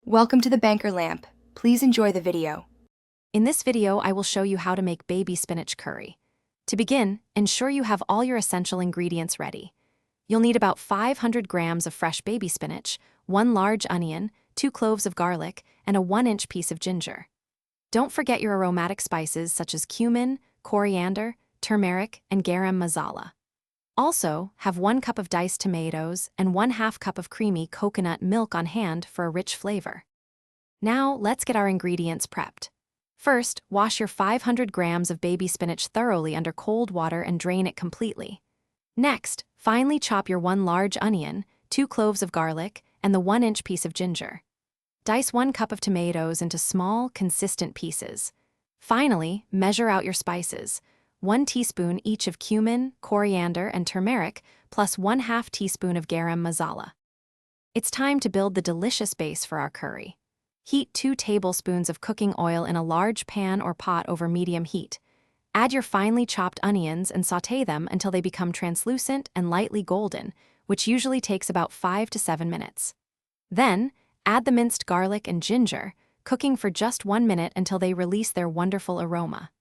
Welcome to the Banker Lamp. Please enjoy the video. In this video, I will show you how to make baby spinach curry. To begin, ensure you have all your essential ingredients ready. You'll need about 500 grams of fresh baby spinach, 1 large onion, 2 cloves of garlic, and a 1-inch piece of ginger. Don't forget your aromatic spices such as cumin, coriander, turmeric, and garam masala. Also, have 1 cup of diced tomatoes and 1/2 cup of creamy coconut milk on hand for a rich flavor. Now, let's get our ingredients prepped. First, wash your 500 grams of baby spinach thoroughly under cold water and drain it completely. Next, finely chop your 1 large onion, 2 cloves of garlic, and the 1-inch piece of ginger. Dice 1 cup of tomatoes into small, consistent pieces. Finally, measure out your spices. 1 teaspoon each of cumin, coriander, and turmeric, plus 1/2 teaspoon of garam masala. It's time to build the delicious base for our curry. Heat 2 tablespoons of cooking oil in a large pan or pot over medium heat. Add your finely chopped onions and sauté them until they become translucent and lightly golden, which usually takes about 5 to 7 minutes. Then, add the minced garlic and ginger, cooking for just 1 minute until they release their wonderful aroma.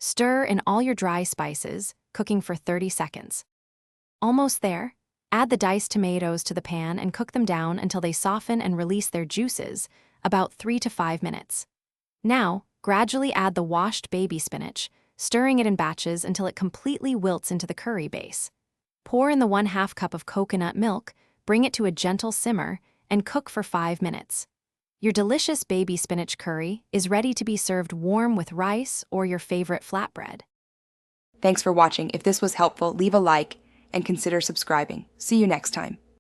Stir in all your dry spices, cooking for 30 seconds. Almost there, add the diced tomatoes to the pan and cook them down until they soften and release their juices, about 3 to 5 minutes. Now, gradually add the washed baby spinach, stirring it in batches until it completely wilts into the curry base. Pour in the 1/2 cup of coconut milk, bring it to a gentle simmer, and cook for 5 minutes. Your delicious baby spinach curry is ready to be served warm with rice or your favorite flatbread. Thanks for watching. If this was helpful, leave a like and consider subscribing. See you next time.